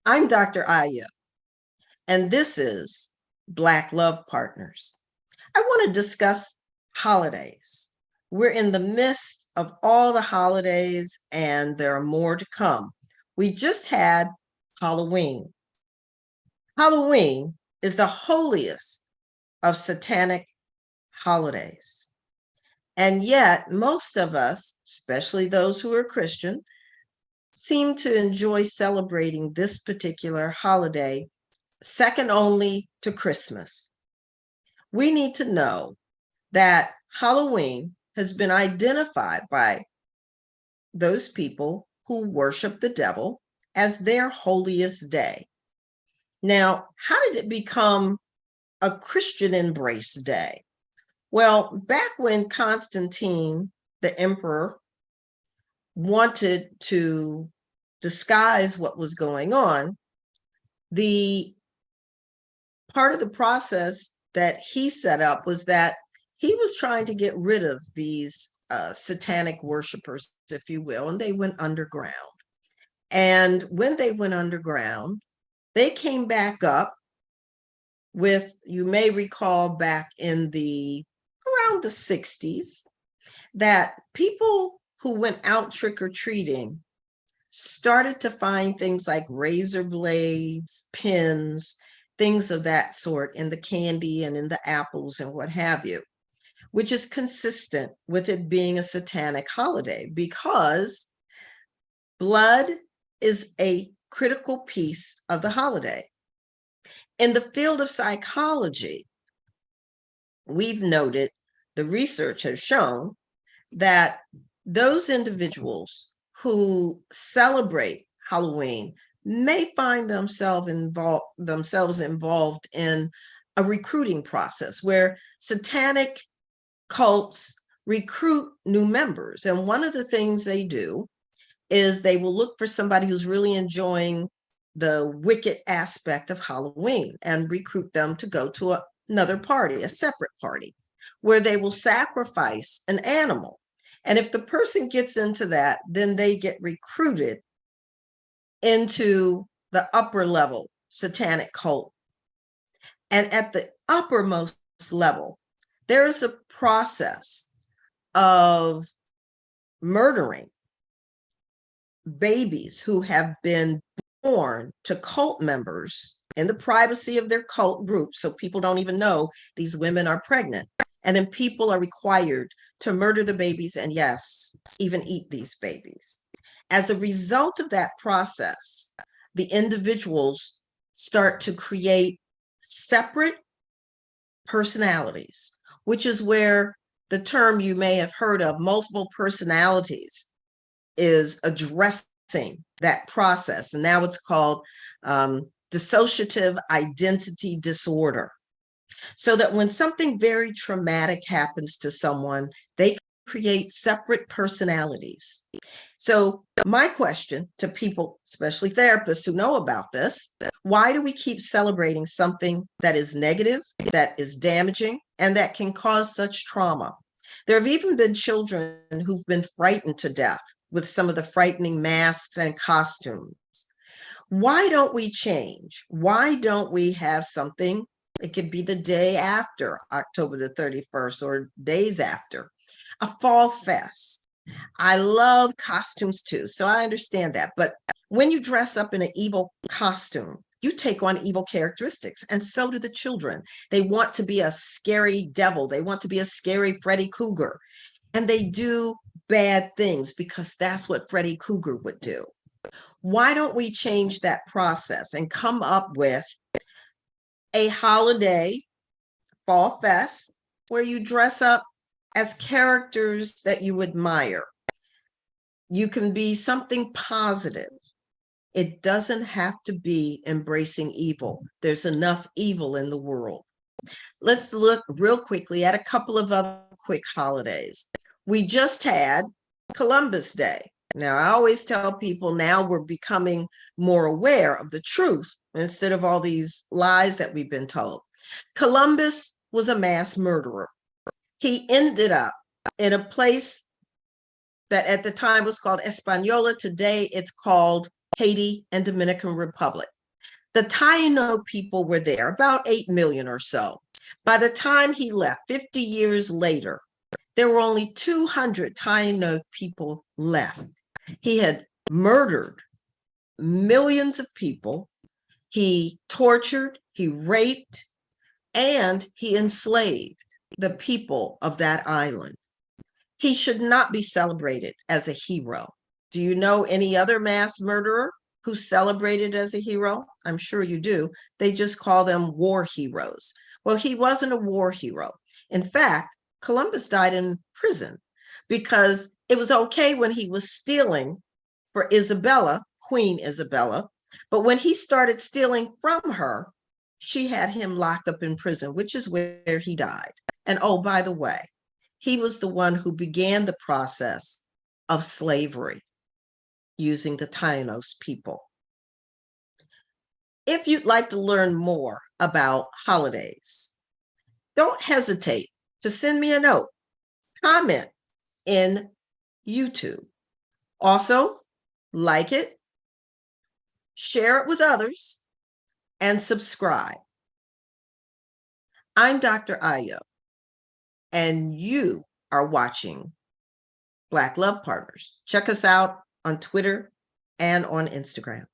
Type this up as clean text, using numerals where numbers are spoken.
I'm Dr. Aya, and this is Black Love Partners. I want to discuss holidays. We're in the midst of all the holidays, and there are more to come. We just had Halloween. Halloween is the holiest of satanic holidays. And yet, most of us, especially those who are Christian, seem to enjoy celebrating this particular holiday, second only to Christmas. We need to know that Halloween has been identified by those people who worship the devil as their holiest day. Now, how did it become a Christian embrace day? Well, back when Constantine, the emperor, wanted to disguise what was going on, the part of the process that he set up was that he was trying to get rid of these satanic worshipers, if you will, and they went underground. And when they went underground, they came back up with, you may recall back in around the 60s, that people who went out trick-or-treating started to find things like razor blades, pins, things of that sort in the candy and in the apples and what have you, which is consistent with it being a satanic holiday because blood is a critical piece of the holiday. In the field of psychology, we've noted, the research has shown that those individuals who celebrate Halloween may find themselves involved in a recruiting process where satanic cults recruit new members. And one of the things they do is they will look for somebody who's really enjoying the wicked aspect of Halloween and recruit them to go to another party, a separate party, where they will sacrifice an animal. And if the person gets into that, then they get recruited into the upper level satanic cult. And at the uppermost level, there is a process of murdering babies who have been born to cult members in the privacy of their cult group. So people don't even know these women are pregnant. And then people are required to murder the babies and, yes, even eat these babies. As a result of that process, the individuals start to create separate personalities, which is where the term you may have heard of, multiple personalities, is addressing that process. And now it's called dissociative identity disorder. So that when something very traumatic happens to someone, they create separate personalities. So my question to people, especially therapists who know about this, why do we keep celebrating something that is negative, that is damaging, and that can cause such trauma? There have even been children who've been frightened to death with some of the frightening masks and costumes. Why don't we change? Why don't we have something? It could be the day after October the 31st or days after, a fall fest. I love costumes too, so I understand that. But when you dress up in an evil costume, you take on evil characteristics, and so do the children. They want to be a scary devil. They want to be a scary Freddy Krueger, and they do bad things because that's what Freddy Krueger would do. Why don't we change that process and come up with a holiday fall fest where you dress up as characters that you admire? You can be something positive. It doesn't have to be embracing evil. There's enough evil in the world. Let's look real quickly at a couple of other quick holidays. We just had Columbus Day. Now, I always tell people now we're becoming more aware of the truth instead of all these lies that we've been told. Columbus was a mass murderer. He ended up in a place that at the time was called Española. Today it's called Haiti, and Dominican Republic. The Taino people were there, about 8 million or so. By the time he left, 50 years later, there were only 200 Taino people left. He had murdered millions of people. He tortured, he raped, and he enslaved the people of that island. He should not be celebrated as a hero. Do you know any other mass murderer who's celebrated as a hero? I'm sure you do. They just call them war heroes. Well, he wasn't a war hero. In fact, Columbus died in prison because it was okay when he was stealing for Isabella, Queen Isabella, but when he started stealing from her, she had him locked up in prison, which is where he died. And oh, by the way, he was the one who began the process of slavery using the Taínos people. If you'd like to learn more about holidays, don't hesitate to send me a note, comment in YouTube. Also, like it, share it with others, and subscribe. I'm Dr. Ayo, and you are watching Black Love Partners. Check us out on Twitter and on Instagram.